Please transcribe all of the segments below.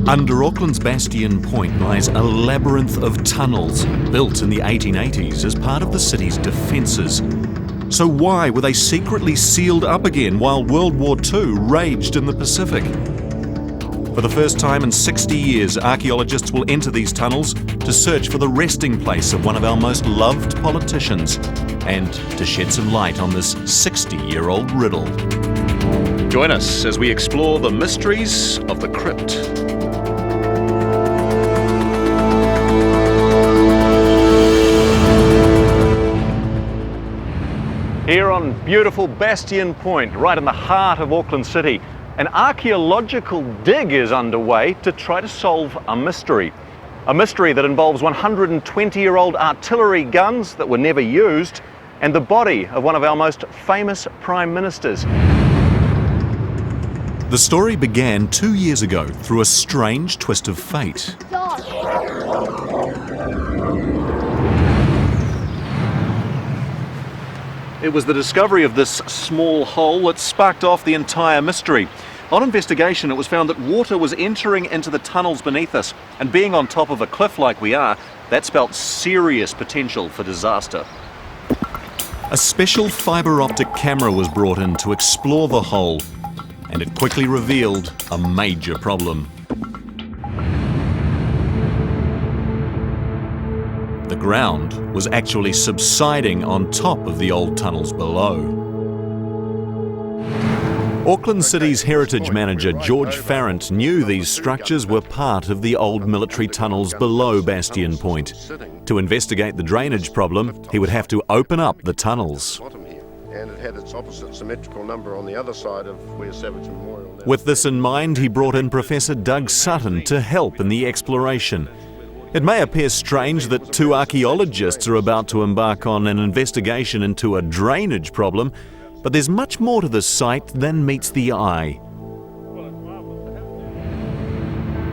Under Auckland's Bastion Point lies a labyrinth of tunnels built in the 1880s as part of the city's defences. So why were they secretly sealed up again while World War II raged in the Pacific? For the first time in 60 years, archaeologists will enter these tunnels to search for the resting place of one of our most loved politicians and to shed some light on this 60-year-old riddle. Join us as we explore the mysteries of the crypt. Here on beautiful Bastion Point, right in the heart of Auckland City, an archaeological dig is underway to try to solve a mystery. A mystery that involves 120-year-old artillery guns that were never used and the body of one of our most famous prime ministers. The story began 2 years ago through a strange twist of fate. It was the discovery of this small hole that sparked off the entire mystery. On investigation, it was found that water was entering into the tunnels beneath us, and being on top of a cliff like we are, that spelt serious potential for disaster. A special fibre optic camera was brought in to explore the hole, and it quickly revealed a major problem. The ground was actually subsiding on top of the old tunnels below. Auckland City's heritage manager George Farrant knew these structures were part of the old military tunnels below Bastion Point. To investigate the drainage problem, he would have to open up the tunnels. And it had its opposite symmetrical number on the other side of where Savage Memorial now. With this in mind, he brought in Professor Doug Sutton to help in the exploration. It may appear strange that two archaeologists are about to embark on an investigation into a drainage problem, but there's much more to this site than meets the eye.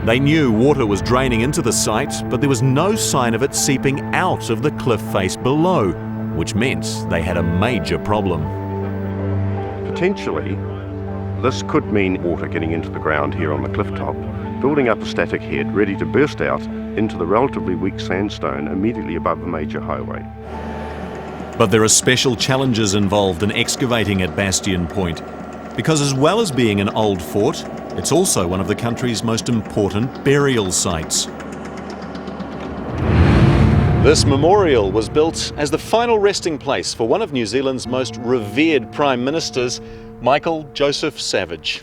They knew water was draining into the site, but there was no sign of it seeping out of the cliff face below, which meant they had a major problem. Potentially, this could mean water getting into the ground here on the cliff top, building up a static head ready to burst out into the relatively weak sandstone immediately above the major highway. But there are special challenges involved in excavating at Bastion Point, because as well as being an old fort, it's also one of the country's most important burial sites. This memorial was built as the final resting place for one of New Zealand's most revered prime ministers, Michael Joseph Savage.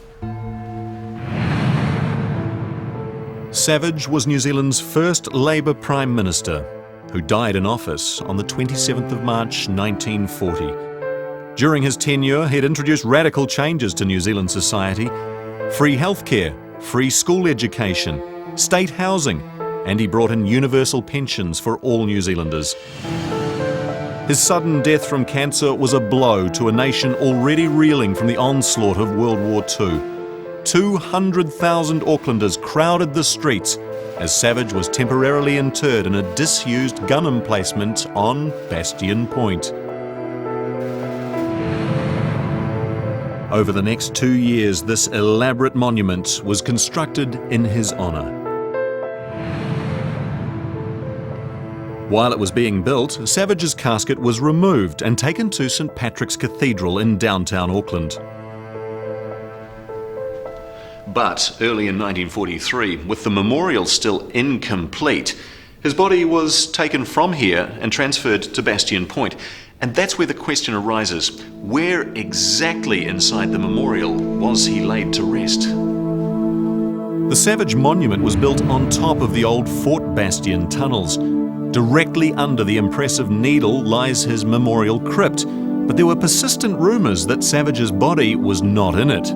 Savage was New Zealand's first Labour Prime Minister, who died in office on the 27th of March 1940. During his tenure, he had introduced radical changes to New Zealand society: free healthcare, free school education, state housing, and he brought in universal pensions for all New Zealanders. His sudden death from cancer was a blow to a nation already reeling from the onslaught of World War II. 200,000 Aucklanders crowded the streets as Savage was temporarily interred in a disused gun emplacement on Bastion Point. Over the next 2 years, this elaborate monument was constructed in his honour. While it was being built, Savage's casket was removed and taken to St Patrick's Cathedral in downtown Auckland. But early in 1943, with the memorial still incomplete, his body was taken from here and transferred to Bastion Point. And that's where the question arises: where exactly inside the memorial was he laid to rest? The Savage monument was built on top of the old Fort Bastion tunnels. Directly under the impressive needle lies his memorial crypt, but there were persistent rumours that Savage's body was not in it.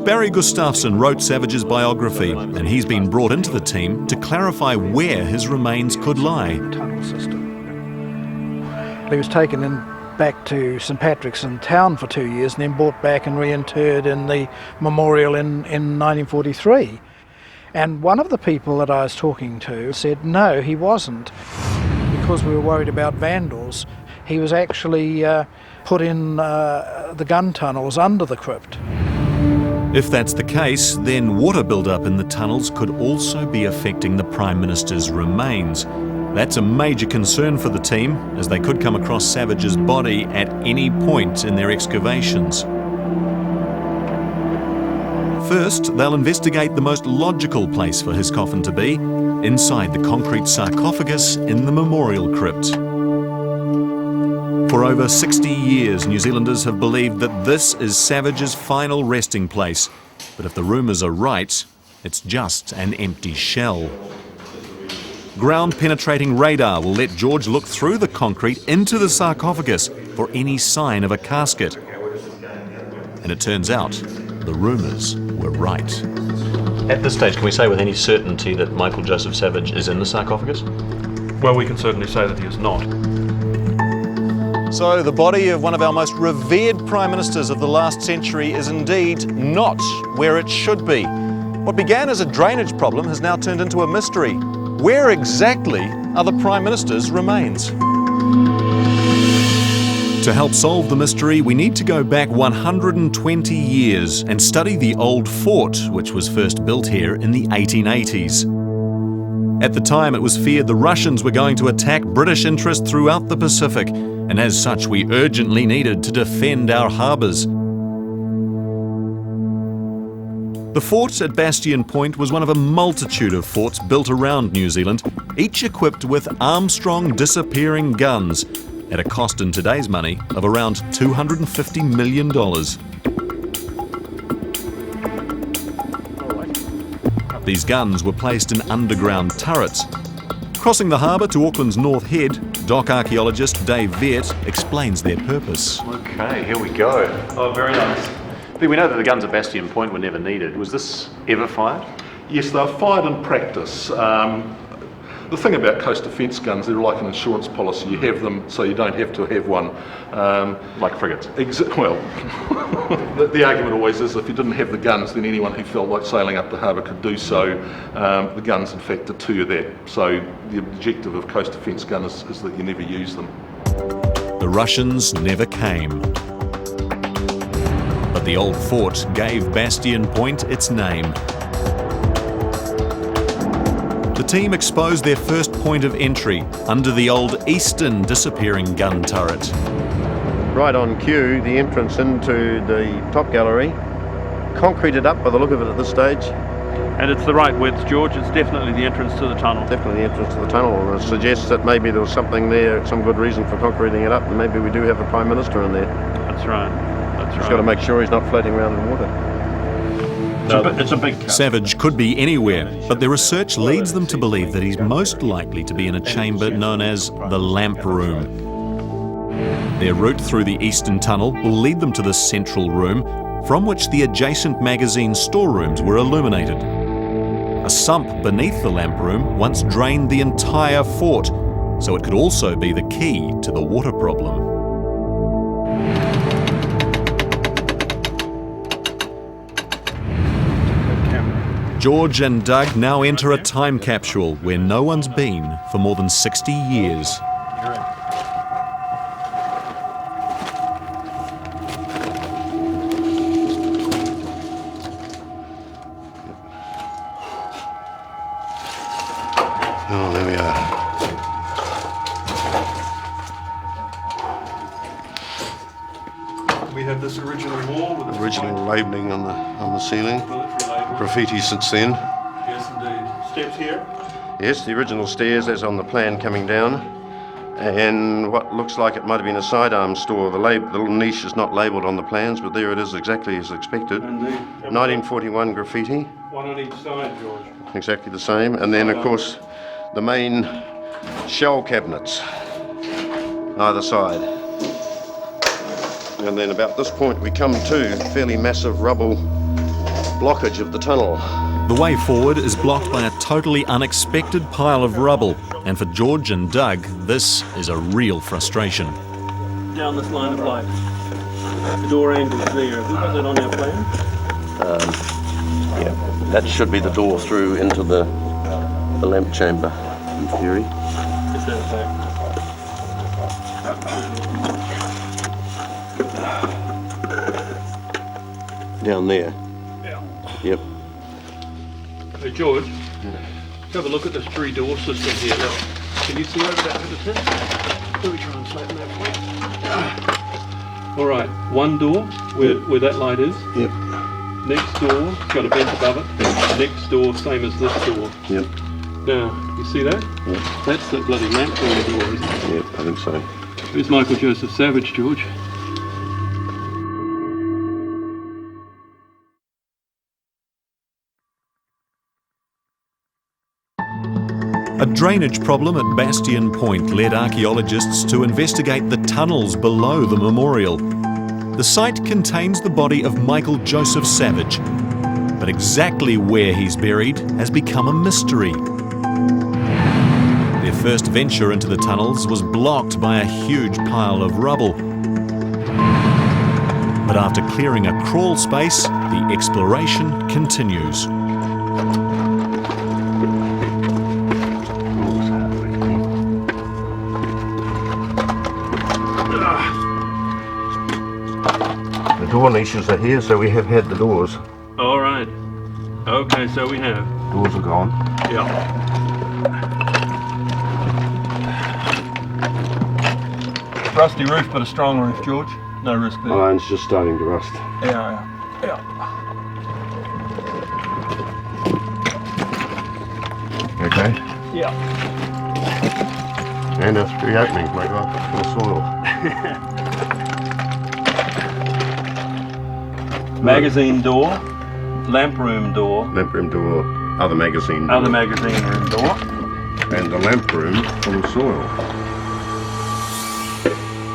Barry Gustafsson wrote Savage's biography, and he's been brought into the team to clarify where his remains could lie. Tunnel system. He was taken in back to St Patrick's in town for 2 years and then brought back and reinterred in the memorial in 1943. And one of the people that I was talking to said no, he wasn't, because we were worried about vandals. He was actually put in the gun tunnels under the crypt. If that's the case, then water build-up in the tunnels could also be affecting the Prime Minister's remains. That's a major concern for the team, as they could come across Savage's body at any point in their excavations. First, they'll investigate the most logical place for his coffin to be, inside the concrete sarcophagus in the memorial crypt. For over 60 years, New Zealanders have believed that this is Savage's final resting place. But if the rumours are right, it's just an empty shell. Ground-penetrating radar will let George look through the concrete into the sarcophagus for any sign of a casket. And it turns out the rumours were right. At this stage, can we say with any certainty that Michael Joseph Savage is in the sarcophagus? Well, we can certainly say that he is not. So the body of one of our most revered Prime Ministers of the last century is indeed not where it should be. What began as a drainage problem has now turned into a mystery. Where exactly are the Prime Minister's remains? To help solve the mystery, we need to go back 120 years and study the old fort, which was first built here in the 1880s. At the time, it was feared the Russians were going to attack British interests throughout the Pacific, and as such, we urgently needed to defend our harbours. The fort at Bastion Point was one of a multitude of forts built around New Zealand, each equipped with Armstrong disappearing guns, at a cost in today's money of around $250 million. These guns were placed in underground turrets. Crossing the harbour to Auckland's North Head, dock archaeologist Dave Veert explains their purpose. Okay, here we go. Oh, very nice. We know that the guns at Bastion Point were never needed. Was this ever fired? Yes, they were fired in practice. The thing about coast defence guns, they're like an insurance policy. You have them so you don't have to have one. Like frigates? Well, the argument always is if you didn't have the guns, then anyone who felt like sailing up the harbour could do so. The guns, in fact, deter that. So the objective of coast defence guns is that you never use them. The Russians never came. But the old fort gave Bastion Point its name. The team exposed their first point of entry under the old eastern disappearing gun turret. Right on cue, the entrance into the top gallery, concreted up by the look of it at this stage. And it's the right width, George. It's definitely the entrance to the tunnel. Definitely the entrance to the tunnel, and it suggests that maybe there was something there, some good reason for concreting it up, and maybe we do have a Prime Minister in there. That's right. That's Just got to make sure he's not floating around in water. It's a big cut. Savage could be anywhere, but their research leads them to believe that he's most likely to be in a chamber known as the Lamp Room. Their route through the eastern tunnel will lead them to the central room, from which the adjacent magazine storerooms were illuminated. A sump beneath the Lamp Room once drained the entire fort, so it could also be the key to the water problem. George and Doug now enter a time capsule where no one's been for more than 60 years. Oh, there we are. We have this original wall with Original labelling on the ceiling. military label. Graffiti since then. Yes, indeed. Steps here. Yes, the original stairs as on the plan coming down. And what looks like it might have been a sidearm store. The little niche is not labelled on the plans, but there it is exactly as expected. Indeed. 1941 graffiti, One on each side, George. exactly the same. And then, of course, the main shell cabinets, either side. And then about this point we come to fairly massive rubble blockage of the tunnel. The way forward is blocked by a totally unexpected pile of rubble, and for George and Doug, this is a real frustration. Down this line of light. The door angle is there. Have we got that on our plan? Yeah, that should be the door through into the lamp chamber, in theory. Is that back? Down there. Yeah. Yep. Hey George, let's have a look at this 3-door system here. Now, can you see over that bit of tin? Let me try and flatten that for you. All right, one door where that light is. Yep. Next door, it's got a vent above it. Next door, same as this door. Yep. Now, you see that? Yep. That's the bloody lamp door, isn't it? Yep, I think so. Who's Michael Joseph Savage, George? A drainage problem at Bastion Point led archaeologists to investigate the tunnels below the memorial. The site contains the body of Michael Joseph Savage, but exactly where he's buried has become a mystery. Their first venture into the tunnels was blocked by a huge pile of rubble. But after clearing a crawl space, the exploration continues. The door niches are here, so we have had the doors. All right. Okay, so we have. Doors are gone. Yeah. Rusty roof, but a strong roof, George. No risk there. Iron's just starting to rust. Yeah. Okay. Yeah. And a 3 openings, my God, full of soil. Magazine door, lamp room door, Lamp room door, other magazine door, other magazine room door. and the lamp room full of soil.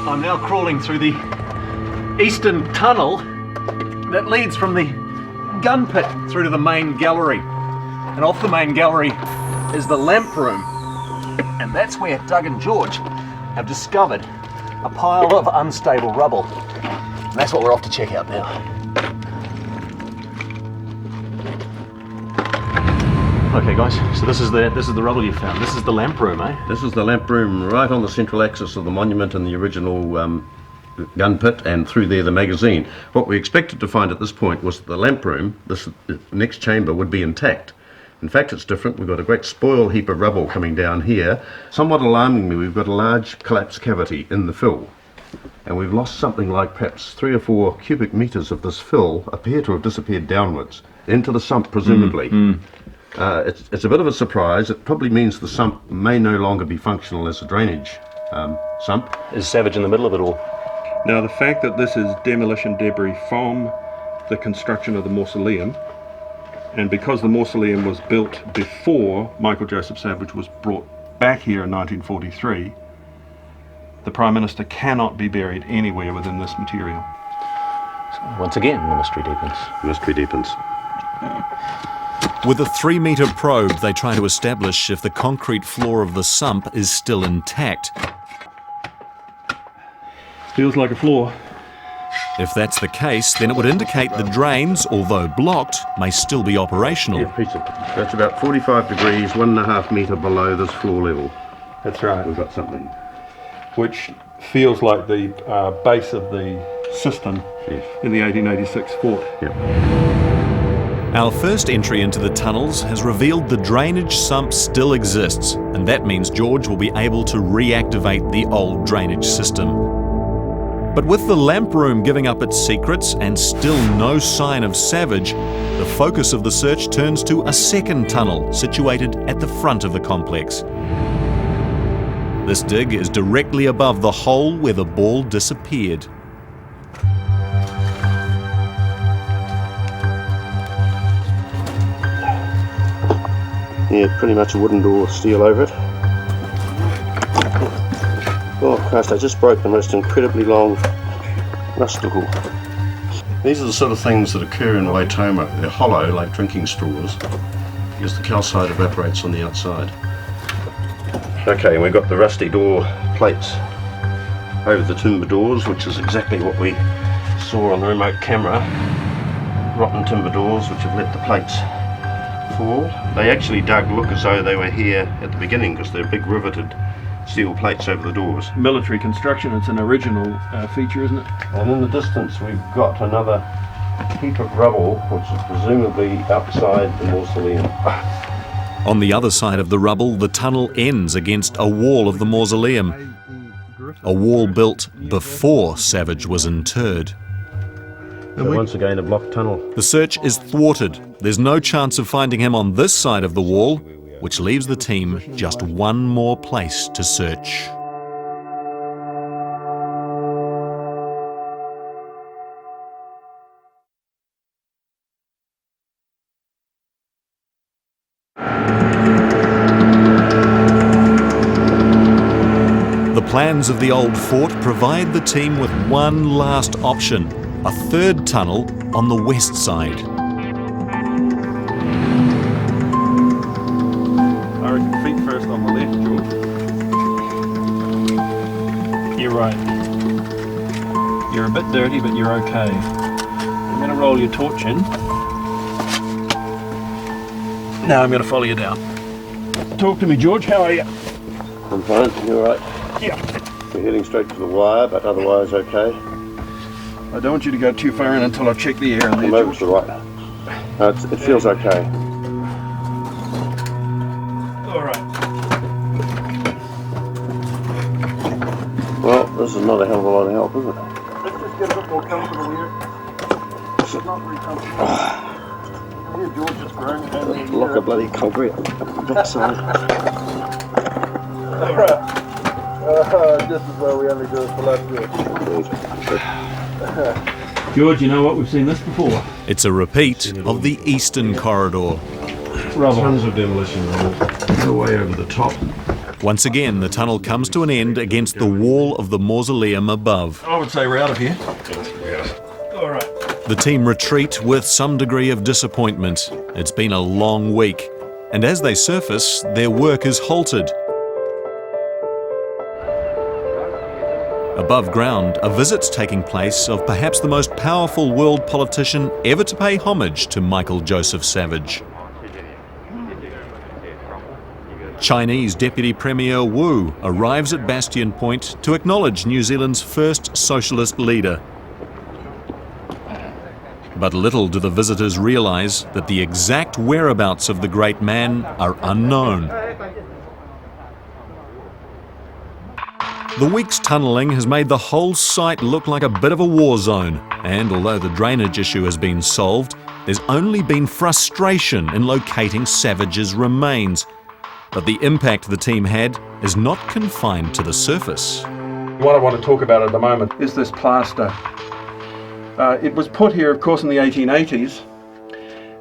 I'm now crawling through the eastern tunnel that leads from the gun pit through to the main gallery. And off the main gallery is the lamp room. And that's where Doug and George have discovered a pile of unstable rubble. And that's what we're off to check out now. Okay guys, so this is the rubble you found. This is the lamp room, eh? This is the lamp room right on the central axis of the monument and the original gun pit, and through there the magazine. What we expected to find at this point was that the lamp room, this next chamber, would be intact. In fact, it's different. We've got a great spoil heap of rubble coming down here. Somewhat alarmingly, we've got a large collapsed cavity in the fill. And we've lost something like perhaps 3 or 4 cubic metres of this fill appear to have disappeared downwards, into the sump presumably. It's a bit of a surprise. It probably means the sump may no longer be functional as a drainage sump. Is Savage in the middle of it all? Now the fact that this is demolition debris from the construction of the mausoleum, and because the mausoleum was built before Michael Joseph Savage was brought back here in 1943, the Prime Minister cannot be buried anywhere within this material. Once again, the mystery deepens. Mystery deepens. With a 3-metre probe, they try to establish if the concrete floor of the sump is still intact. Feels like a floor. If that's the case, then it would indicate the drains, although blocked, may still be operational. Yeah, Peter, that's about 45 degrees, 1.5 metre below this floor level. That's right. We've got something. Which feels like the base of the cistern in the 1886 fort. Yep. Our first entry into the tunnels has revealed the drainage sump still exists, and that means George will be able to reactivate the old drainage system. But with the lamp room giving up its secrets and still no sign of Savage, the focus of the search turns to a second tunnel situated at the front of the complex. This dig is directly above the hole where the ball disappeared. Yeah, pretty much a wooden door, steel over it. Oh Christ, I just broke the most incredibly long rusticle. These are the sort of things that occur in Waitoma. They're hollow, like drinking straws, because the calcite evaporates on the outside. Okay, and we've got the rusty door plates over the timber doors, which is exactly what we saw on the remote camera. Rotten timber doors which have let the plates fall. They actually, Doug, look as though they were here at the beginning, because they're big riveted steel plates over the doors. Military construction, it's an original feature, isn't it? And in the distance we've got another heap of rubble, which is presumably outside the mausoleum. On the other side of the rubble, the tunnel ends against a wall of the mausoleum, a wall built before Savage was interred. So once again, a blocked tunnel. The search is thwarted. There's no chance of finding him on this side of the wall, which leaves the team just one more place to search. The plans of the old fort provide the team with one last option, a third tunnel on the west side. I reckon feet first on the left, George. You're right. You're a bit dirty, but you're okay. I'm going to roll your torch in. Now I'm going to follow you down. Talk to me, George. How are you? I'm fine, you alright? Yeah. We're heading straight to the wire, but otherwise okay. I don't want you to go too far in until I check the air in there, I'm over George. to the right. It feels okay. All right. Well, this is not a hell of a lot of help, is it? Let's just get a bit more comfortable here. It's not very comfortable. Here, George, it's growing. Block of bloody concrete up the backside. All right. This is where we only do it for last year. George, you know what? We've seen this before. It's a repeat of the eastern corridor. Rubble. Tons of demolition rubble. Go way over the top. Once again, the tunnel comes to an end against the wall of the mausoleum above. I would say we're out of here. All right. The team retreat with some degree of disappointment. It's been a long week, and as they surface, their work is halted. Above ground, a visit's taking place of perhaps the most powerful world politician ever to pay homage to Michael Joseph Savage. Chinese Deputy Premier Wu arrives at Bastion Point to acknowledge New Zealand's first socialist leader. But little do the visitors realise that the exact whereabouts of the great man are unknown. The week's tunnelling has made the whole site look like a bit of a war zone, and although the drainage issue has been solved, there's only been frustration in locating Savage's remains. But the impact the team had is not confined to the surface. What I want to talk about at the moment is this plaster. It was put here, of course, in the 1880s.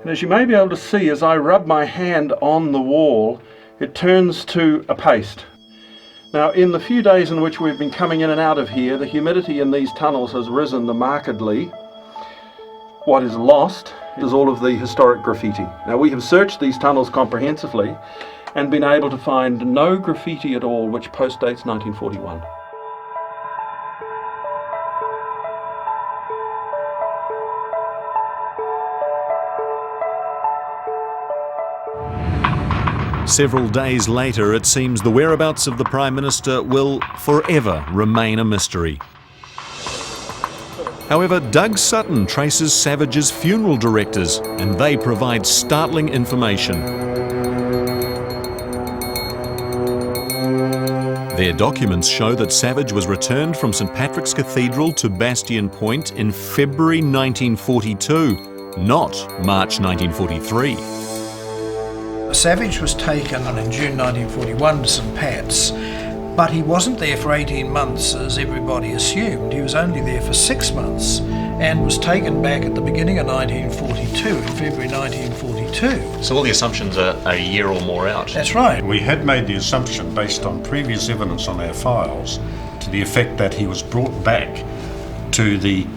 And as you may be able to see, as I rub my hand on the wall, it turns to a paste. Now, in the few days in which we've been coming in and out of here, the humidity in these tunnels has risen markedly. What is lost is all of the historic graffiti. Now, we have searched these tunnels comprehensively and been able to find no graffiti at all which postdates 1941. Several days later, it seems the whereabouts of the Prime Minister will forever remain a mystery. However, Doug Sutton traces Savage's funeral directors, and they provide startling information. Their documents show that Savage was returned from St Patrick's Cathedral to Bastion Point in February 1942, not March 1943. Savage was taken in June 1941 to St Pat's, but he wasn't there for 18 months as everybody assumed. He was only there for 6 months and was taken back at the beginning of 1942, in February 1942. So all the assumptions are a year or more out. That's right. We had made the assumption, based on previous evidence on our files, to the effect that he was brought back to the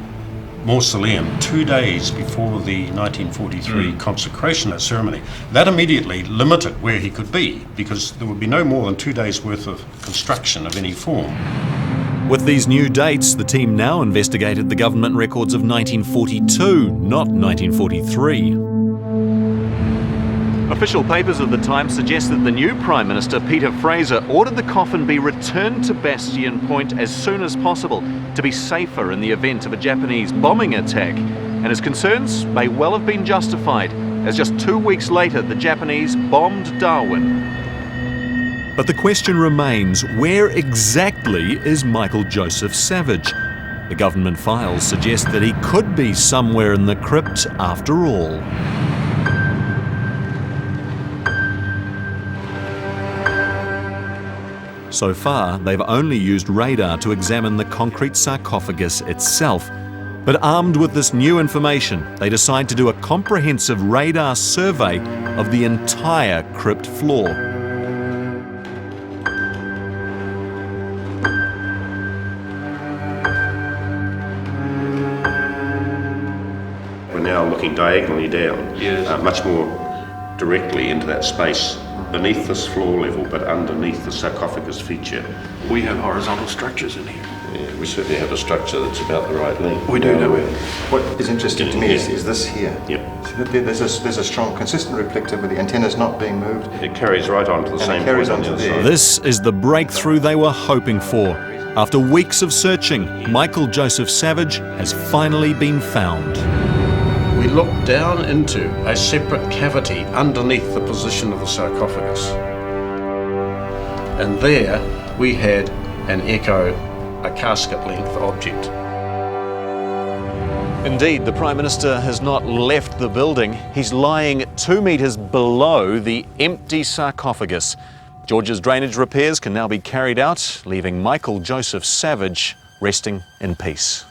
mausoleum 2 days before the 1943 consecration ceremony. That immediately limited where he could be, because there would be no more than 2 days worth of construction of any form. With these new dates, the team now investigated the government records of 1942, not 1943. Official papers of the time suggest that the new Prime Minister, Peter Fraser, ordered the coffin be returned to Bastion Point as soon as possible to be safer in the event of a Japanese bombing attack. and his concerns may well have been justified, as just 2 weeks later the Japanese bombed Darwin. But the question remains, where exactly is Michael Joseph Savage? The government files suggest that he could be somewhere in the crypt after all. So far, they've only used radar to examine the concrete sarcophagus itself. But armed with this new information, they decide to do a comprehensive radar survey of the entire crypt floor. We're now looking diagonally down, much more directly into that space beneath this floor level, but underneath the sarcophagus feature. We have horizontal structures in here. Yeah, we certainly have a structure that's about the right length. We do, don't we? What is interesting to me is this here. Yep. So there's a strong, consistent reflective with the antennas not being moved. It carries right on to the same it carries point on on the to other there. side. This is the breakthrough they were hoping for. After weeks of searching, Michael Joseph Savage has finally been found. We looked down into a separate cavity underneath the position of the sarcophagus. And there we had an echo, a casket-length object. Indeed, the Prime Minister has not left the building. He's lying 2 metres below the empty sarcophagus. George's drainage repairs can now be carried out, leaving Michael Joseph Savage resting in peace.